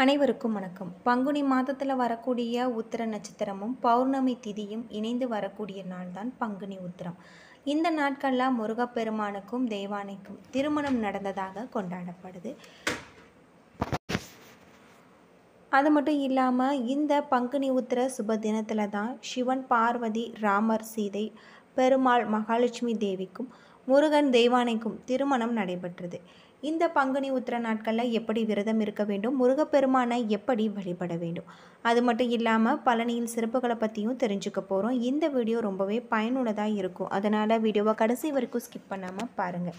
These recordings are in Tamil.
அனைவருக்கும் வணக்கம். பங்குனி மாதத்தில் வரக்கூடிய உத்திர நட்சத்திரமும் பௌர்ணமி திதியும் இணைந்து வரக்கூடிய நாள் தான் பங்குனி உத்திரம். இந்த நாட்களில் முருகப்பெருமானுக்கும் தெய்வானைக்கும் திருமணம் நடந்ததாக கொண்டாடப்படுது. அது மட்டும் இல்லாமல் இந்த பங்குனி உத்திர சுப தினத்தில் தான் சிவன், பார்வதி, ராமர், சீதை, பெருமாள், மகாலட்சுமி தேவிக்கும் முருகன் தெய்வானைக்கும் திருமணம் நடைபெற்றது. இந்த பங்குனி உத்திர நாட்களில் எப்படி விரதம் இருக்க வேண்டும், முருகப்பெருமானை எப்படி வழிபட வேண்டும், அது மட்டும் இல்லாமல் பழனியின் சிறப்புகளை பற்றியும் தெரிஞ்சுக்க போகிறோம். இந்த வீடியோ ரொம்பவே பயனுள்ளதாக இருக்கும். அதனால் வீடியோவை கடைசி வரைக்கும் ஸ்கிப் பண்ணாமல் பாருங்கள்.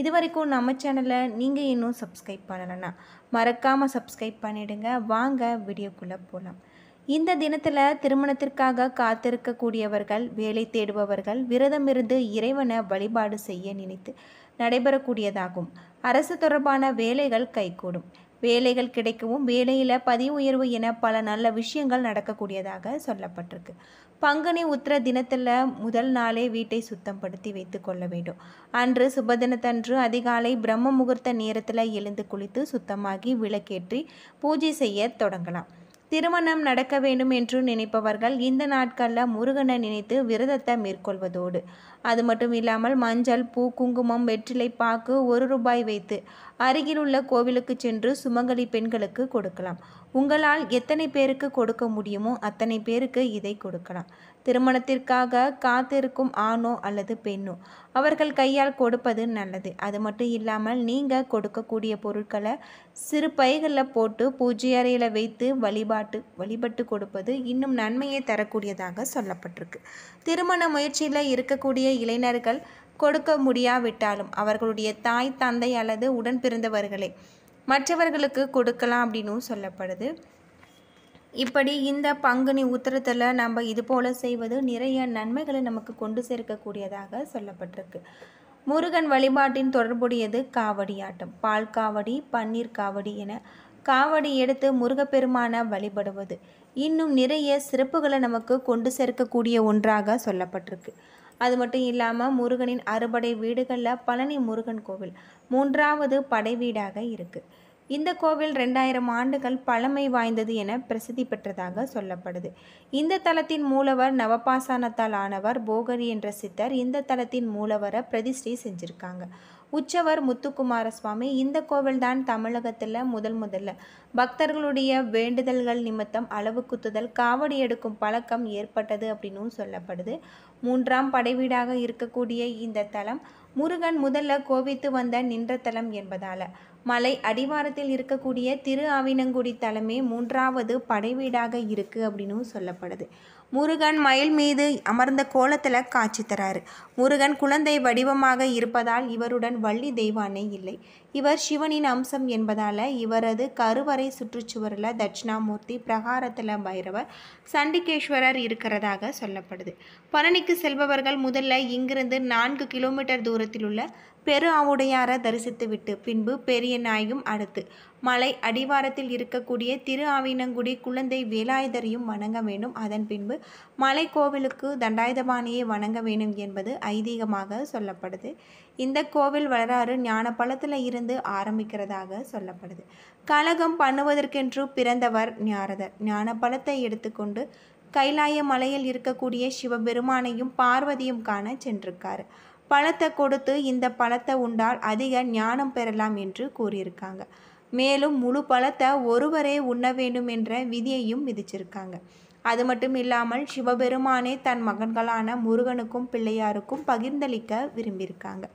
இது வரைக்கும் நம்ம சேனலை நீங்கள் இன்னும் சப்ஸ்கிரைப் பண்ணலைன்னா மறக்காமல் சப்ஸ்கிரைப் பண்ணிவிடுங்க. வாங்க வீடியோக்குள்ளே போகலாம். இந்த தினத்தில் திருமணத்திற்காக காத்திருக்கக்கூடியவர்கள், வேலை தேடுபவர்கள் விரதமிருந்து இறைவனை வழிபாடு செய்ய நினைத்து நடைபெறக்கூடியதாகும். அரசு தொடர்பான வேலைகள் கைகூடும், வேலைகள் கிடைக்கவும் வேலையில் பதிவு உயர்வு என பல நல்ல விஷயங்கள் நடக்கக்கூடியதாக சொல்லப்பட்டிருக்கு. பங்குனி உத்திர தினத்தில் முதல் நாளே வீட்டை சுத்தப்படுத்தி வைத்து கொள்ள வேண்டும். அன்று சுபதினத்தன்று அதிகாலை பிரம்ம முகூர்த்த நேரத்தில் எழுந்து குளித்து சுத்தமாகி விளக்கேற்றி பூஜை செய்ய தொடங்கலாம். திருமணம் நடக்க வேண்டும் என்று நினைப்பவர்கள் இந்த நாட்களில் முருகனை நினைத்து விரதத்தை மேற்கொள்வதோடு அது மட்டும் இல்லாமல் மஞ்சள், பூ, குங்குமம், வெற்றிலை பாக்கு 1 ரூபாய் வைத்து அருகில் உள்ள கோவிலுக்கு சென்று சுமங்கலி பெண்களுக்கு கொடுக்கலாம். உங்களால் எத்தனை பேருக்கு கொடுக்க முடியுமோ அத்தனை பேருக்கு இதை கொடுக்கலாம். திருமணத்திற்காக காத்திருக்கும் ஆணோ அல்லது பெண்ணோ அவர்கள் கையால் கொடுப்பது நல்லது. அது மட்டும் இல்லாமல் நீங்கள் கொடுக்கக்கூடிய பொருட்களை சிறு பைகளில் போட்டு பூஜை அறையில் வைத்து வழிபட்டு கொடுப்பது இன்னும் நன்மையை தரக்கூடியதாக சொல்லப்பட்டிருக்கு. திருமண முயற்சியில் இருக்கக்கூடிய இளைஞர்கள் கொடுக்க முடியாவிட்டாலும் அவர்களுடைய தாய், தந்தை அல்லது உடன் பிறந்தவர்களை மற்றவர்களுக்கு கொடுக்கலாம் அப்படின்னு சொல்லப்படுது. இப்படி இந்த பங்குனி உத்திரத்தில் நம்ம இது போல் செய்வது நிறைய நன்மைகளை நமக்கு கொண்டு சேர்க்கக்கூடியதாக சொல்லப்பட்டிருக்கு. முருகன் வழிபாட்டின் தொடர்புடையது காவடியாட்டம். பால் காவடி, பன்னீர் காவடி என காவடி எடுத்து முருகப்பெருமான வழிபடுவது இன்னும் நிறைய சிறப்புகளை நமக்கு கொண்டு சேர்க்கக்கூடிய ஒன்றாக சொல்லப்பட்டிருக்கு. அது மட்டும் இல்லாமல் முருகனின் அறுபடை வீடுகளில் பழனி முருகன் கோவில் 3வது படை வீடாக இருக்குது. இந்த கோவில் 2000 ஆண்டுகள் பழமை வாய்ந்தது என பிரசித்தி பெற்றதாக சொல்லப்படுது. இந்த தலத்தின் மூலவர் நவபாசானத்தால் ஆனவர் போகரி என்ற சித்தர் இந்த தலத்தின் மூலவரை பிரதிஷ்டை செஞ்சுருக்காங்க. உற்சவர் முத்துக்குமார சுவாமி. இந்த கோவில்தான் தமிழகத்தில் முதல்ல பக்தர்களுடைய வேண்டுதல்கள் நிமித்தம் அளவு குத்துதல், காவடி எடுக்கும் பழக்கம் ஏற்பட்டது அப்படின்னு சொல்லப்படுது. 3ஆம் படைவீடாக இருக்கக்கூடிய இந்த தலம் முருகன் முதல்ல கோபித்து வந்த நின்ற தலம் என்பதால் மலை அடிவாரத்தில் இருக்கக்கூடிய திரு ஆவினங்குடி தலமே 3வது படைவீடாக இருக்குது அப்படின்னு சொல்லப்படுது. முருகன் மயில் மீது அமர்ந்த கோலத்தில் காட்சி தராரு. முருகன் குழந்தை வடிவமாக இருப்பதால் இவருடன் வள்ளி தெய்வானை இல்லை. இவர் சிவனின் அம்சம் என்பதால் இவரது கருவறை சுற்றுச்சுவரில் தட்சிணாமூர்த்தி, பிரகாரத்தில் பைரவர், சண்டிகேஸ்வரர் இருக்கிறதாக சொல்லப்படுது. பழனிக்கு செல்பவர்கள் முதல்ல இங்கிருந்து 4 கிலோமீட்டர் தூரத்தில் உள்ள பெரு ஆவுடையாரை தரிசித்துவிட்டு பின்பு பெரிய நாயும் அடுத்து மலை அடிவாரத்தில் இருக்கக்கூடிய திரு ஆவினங்குடி குழந்தை வேலாயுதரையும் வணங்க வேண்டும். அதன் பின்பு மலை கோவிலுக்கு தண்டாயுதபாணியை வணங்க வேண்டும் என்பது ஐதீகமாக சொல்லப்படுது. இந்த கோவில் வரலாறு ஞானப்பழத்தில் இருந்து ஆரம்பிக்கிறதாக சொல்லப்படுது. கலகம் பண்ணுவதற்கென்று பிறந்தவர் நாரதர். ஞானப்பழத்தை எடுத்துக்கொண்டு கைலாய மலையில் இருக்கக்கூடிய சிவபெருமானையும் பார்வதியும் காண சென்றிருக்காரு. பழத்தை கொடுத்து இந்த பழத்தை உண்டால் அதிக ஞானம் பெறலாம் என்று கூறியிருக்காங்க. மேலும் முழு பழத்தை ஒருவரே உண்ண வேண்டும் என்ற விதியையும் விதிச்சிருக்காங்க. அது மட்டும் இல்லாமல் சிவபெருமானே தன் மகன்களான முருகனுக்கும் பிள்ளையாருக்கும் பகிர்ந்தளிக்க விரும்பியிருக்காங்க.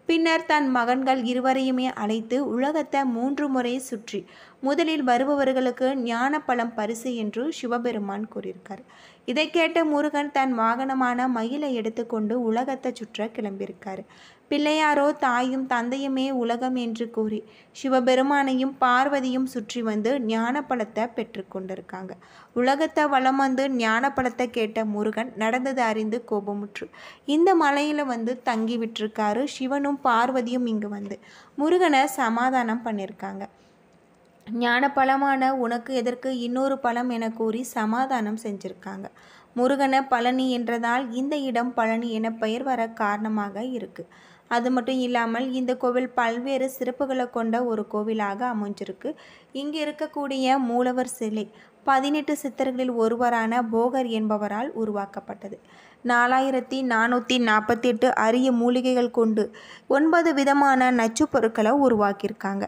பின்னர் தன் மகன்கள் இருவரையுமே அழைத்து உலகத்தை 3 முறை சுற்றி முதலில் வருபவர்களுக்கு ஞான பழம் பரிசு என்று சிவபெருமான் கூறியிருக்கார். இதை கேட்ட முருகன் தன் வாகனமான மயிலை எடுத்துக்கொண்டு உலகத்தை சுற்ற கிளம்பியிருக்காரு. பிள்ளையாரோ தாயும் தந்தையுமே உலகம் என்று கூறி சிவபெருமானையும் பார்வதியும் சுற்றி வந்து ஞான பழத்தை பெற்று கொண்டிருக்காங்க. உலகத்தை வலம் வந்து ஞான பழத்தை கேட்ட முருகன் நடந்தது அறிந்து கோபமுற்று இந்த மலையில் வந்து தங்கி விட்டிருக்காரு. சிவனும் பார்வதியும் இங்கு வந்து முருகனை சமாதானம் பண்ணியிருக்காங்க. ஞான பழமான உனக்கு எதற்கு இன்னொரு பழம் என கூறி சமாதானம் செஞ்சிருக்காங்க. முருகனை பழனி என்றதால் இந்த இடம் பழனி என பெயர் வர காரணமாக இருக்குது. அது மட்டும் இல்லாமல் இந்த கோவில் பல்வேறு சிறப்புகளை கொண்ட ஒரு கோவிலாக அமைஞ்சிருக்கு. இங்கு இருக்கக்கூடிய மூலவர் சிலை 18 சித்தர்களில் ஒருவரான போகர் என்பவரால் உருவாக்கப்பட்டது. 4448 அரிய மூலிகைகள் கொண்டு 9 விதமான நச்சுப் பொருட்களை உருவாக்கியிருக்காங்க.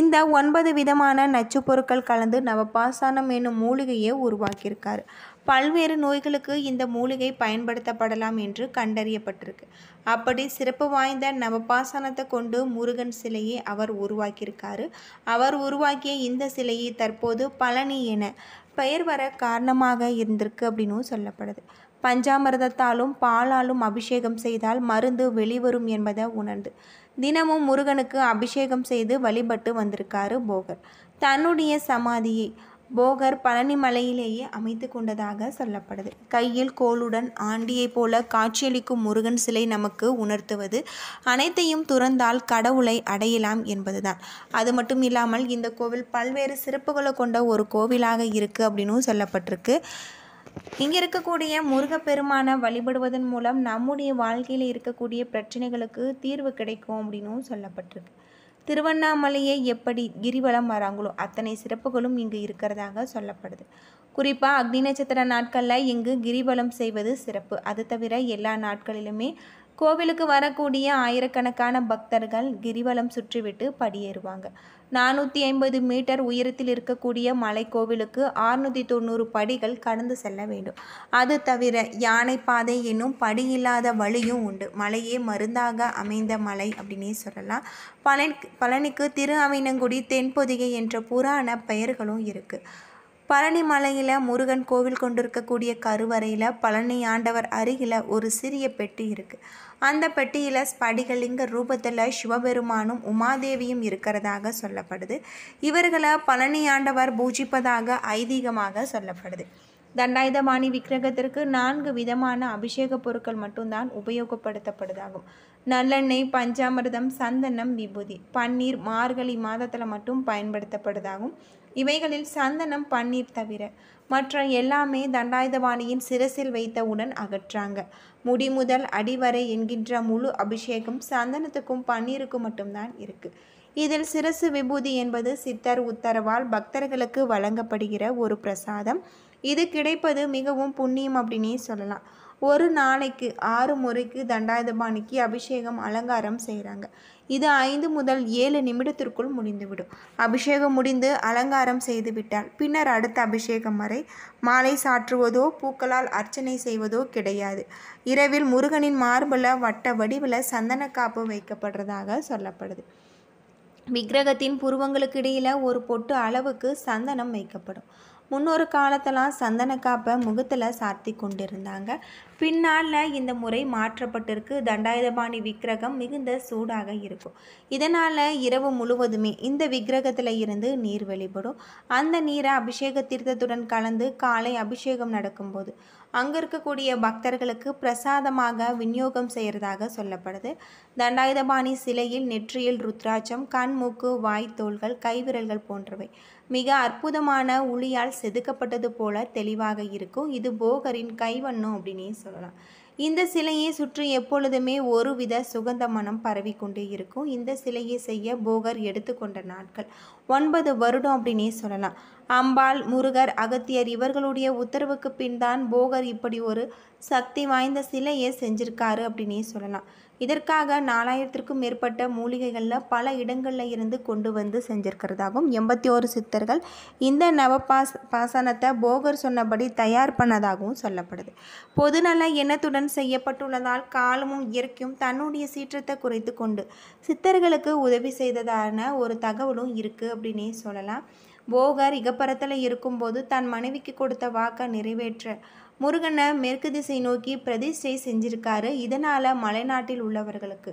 இந்த 9 விதமான நச்சுப் பொருட்கள் கலந்து நவபாசானம் என்னும் மூலிகையை உருவாக்கியிருக்காரு. பல்வேறு நோய்களுக்கு இந்த மூலிகை பயன்படுத்தப்படலாம் என்று கண்டறியப்பட்டிருக்கு. அப்படி சிறப்பு வாய்ந்த நவபாசானத்தை கொண்டு முருகன் சிலையை அவர் உருவாக்கியிருக்காரு. அவர் உருவாக்கிய இந்த சிலையை தற்போது பழனி என பெயர் வர காரணமாக இருந்திருக்கு அப்படின்னும் சொல்லப்படுது. பஞ்சாமிர்தத்தாலும் பாலாலும் அபிஷேகம் செய்தால் மருந்து வெளிவரும் என்பதை உணர்ந்து தினமும் முருகனுக்கு அபிஷேகம் செய்து வழிபட்டு வந்திருக்காரு போகர். தன்னுடைய சமாதியை போகர் பழனி மலையிலேயே அமைத்து கொண்டதாக சொல்லப்படுது. கையில் கோளுடன் ஆண்டியை போல காட்சியளிக்கும் முருகன் சிலை நமக்கு உணர்த்துவது அனைத்தையும் துறந்தால் கடவுளை அடையலாம் என்பதுதான். அது மட்டும் இல்லாமல் இந்த கோவில் பல்வேறு சிறப்புகளை கொண்ட ஒரு கோவிலாக இருக்குது அப்படின்னு சொல்லப்பட்டிருக்கு. இங்கே இருக்கக்கூடிய முருகப்பெருமானை வழிபடுவதன் மூலம் நம்முடைய வாழ்க்கையில் இருக்கக்கூடிய பிரச்சனைகளுக்கு தீர்வு கிடைக்கும் அப்படின்னும் சொல்லப்பட்டிருக்கு. திருவண்ணாமலையை எப்படி கிரிவலம் வராங்களோ அத்தனை சிறப்புகளும் இங்கு இருக்கிறதாக சொல்லப்படுது. குறிப்பாக அக்னி நட்சத்திர நாட்களில் இங்கு கிரிவலம் செய்வது சிறப்பு. அது தவிர எல்லா நாட்களிலுமே கோவிலுக்கு வரக்கூடிய ஆயிரக்கணக்கான பக்தர்கள் கிரிவலம் சுற்றிவிட்டு படியேறுவாங்க. 450 மீட்டர் உயரத்தில் இருக்கக்கூடிய மலை கோவிலுக்கு 690 படிகள் கடந்து செல்ல வேண்டும். அது தவிர யானை பாதை என்னும் படி இல்லாத வழியும் உண்டு. மலையே மருந்தாக அமைந்த மலை அப்படின்னே சொல்லலாம். பழனிக்கு திரு அவினங்குடி தென்பொதிகை என்ற புராண பெயர்களும் இருக்குது. பழனி மலையில் முருகன் கோவில் கொண்டிருக்கக்கூடிய கருவறையில் பழனி ஆண்டவர் அருகில் ஒரு சிறிய பெட்டி இருக்குது. அந்த பெட்டியில் ஸ்படிகலிங்க ரூபத்தில் சிவபெருமானும் உமாதேவியும் இருக்கிறதாக சொல்லப்படுது. இவர்களை பழனி ஆண்டவர் பூஜிப்பதாக ஐதீகமாக சொல்லப்படுது. தண்டாயுதபாணி விக்கிரகத்திற்கு 4 விதமான அபிஷேக பொருட்கள் மட்டும்தான் உபயோகப்படுத்தப்படுதாகும். நல்லெண்ணெய், பஞ்சாமிர்தம், சந்தனம், விபூதி, பன்னீர் மார்கழி மாதத்தில் மட்டும் பயன்படுத்தப்படுதாகும். இவைகளில் சந்தனம், பன்னீர் தவிர மற்ற எல்லாமே தண்டாயுதபாணியின் சிரசில் வைத்தவுடன் அகற்றாங்க. முடி முதல் அடிவரை என்கின்ற முழு அபிஷேகம் சந்தனத்துக்கும் பன்னீருக்கும் மட்டும்தான் இருக்கு. இதில் சிரசு விபூதி என்பது சித்தர் உத்தரவால் பக்தர்களுக்கு வழங்கப்படுகிற ஒரு பிரசாதம். இது கிடைப்பது மிகவும் புண்ணியம் அப்படின்னே சொல்லலாம். ஒரு நாளைக்கு 6 முறைக்கு தண்டாயுதபாணிக்கு அபிஷேகம் அலங்காரம் செய்கிறாங்க. இது 5 முதல் 7 நிமிடத்திற்குள் முடிந்துவிடும். அபிஷேகம் முடிந்து அலங்காரம் செய்துவிட்டால் பின்னர் அடுத்த அபிஷேகம் வரை மாலை சாற்றுவதோ பூக்களால் அர்ச்சனை செய்வதோ கிடையாது. இரவில் முருகனின் மார்பில் வட்ட வடிவில் சந்தன காப்பு வைக்கப்படுறதாக சொல்லப்படுது. விக்கிரகத்தின் புருவங்களுக்கு இடையில் ஒரு பொட்டு அளவுக்கு சந்தனம் வைக்கப்படும். முன்னொரு காலத்தெல்லாம் சந்தன காப்பை முகத்தில் சாத்தி கொண்டிருந்தாங்க. பின்னால் இந்த முறை மாற்றப்பட்டிருக்கு. தண்டாயுதபாணி விக்கிரகம் மிகுந்த சூடாக இருக்கும். இதனால் இரவு முழுவதுமே இந்த விக்கிரகத்தில் இருந்து நீர் வெளிப்படும். அந்த நீரை அபிஷேக தீர்த்தத்துடன் கலந்து காலை அபிஷேகம் நடக்கும்போது அங்கே இருக்கக்கூடிய பக்தர்களுக்கு பிரசாதமாக விநியோகம் செய்கிறதாக சொல்லப்படுது. தண்டாயுதபாணி சிலையில் நெற்றியில் ருத்ராட்சம், கண், மூக்கு, வாய், தோள்கள், கைவிரல்கள் போன்றவை மிக அற்புதமான உளியால் செதுக்கப்பட்டது போல தெளிவாக இருக்கும். இது போகரின் கைவண்ணம் அப்படின்னே சொல்லலாம். இந்த சிலையை சுற்றி எப்பொழுதுமே ஒருவித சுகந்த மனம் பரவி கொண்டே இருக்கும். இந்த சிலையை செய்ய போகர் எடுத்துக்கொண்ட நாட்கள் 9 வருடம் அப்படின்னே சொல்லலாம். அம்பாள், முருகர், அகத்தியர் இவர்களுடைய உத்தரவுக்கு பின் தான் போகர் இப்படி ஒரு சக்தி வாய்ந்த சிலையை செஞ்சிருக்காரு அப்படின்னே சொல்லலாம். இதற்காக 4000க்கும் மேற்பட்ட மூலிகைகளில் பல இடங்களில் இருந்து கொண்டு வந்து செஞ்சிருக்கிறதாகவும் 81 சித்தர்கள் இந்த பாசனத்தை போகர் சொன்னபடி தயார் பண்ணதாகவும் சொல்லப்படுது. பொதுநல எண்ணத்துடன் செய்யப்பட்டுள்ளதால் காலமும் இயற்கையும் தன்னுடைய சீற்றத்தை குறைத்து கொண்டு சித்தர்களுக்கு உதவி செய்ததான ஒரு தகவலும் இருக்குது அப்படின்னே சொல்லலாம். போகர் இகப்பரத்தில் இருக்கும்போது தன் மனைவிக்கு கொடுத்த வாக்கை நிறைவேற்ற முருகனை மேற்கு திசை நோக்கி பிரதிஷ்டை செஞ்சிருக்காரு. இதனால் மலைநாட்டில் உள்ளவர்களுக்கு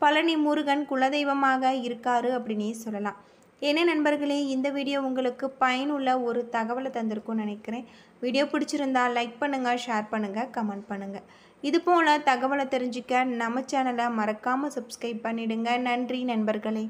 பழனி முருகன் குலதெய்வமாக இருக்காரு அப்படின்னே சொல்லலாம். என்ன நண்பர்களே, இந்த வீடியோ உங்களுக்கு பயனுள்ள ஒரு தகவலை தந்திருக்கும்னு நினைக்கிறேன். வீடியோ பிடிச்சிருந்தா லைக் பண்ணுங்கள், ஷேர் பண்ணுங்கள், கமெண்ட் பண்ணுங்கள். இதுபோல் தகவலை தெரிஞ்சுக்க நம்ம சேனலை மறக்காமல் சப்ஸ்கிரைப் பண்ணிடுங்க. நன்றி நண்பர்களே.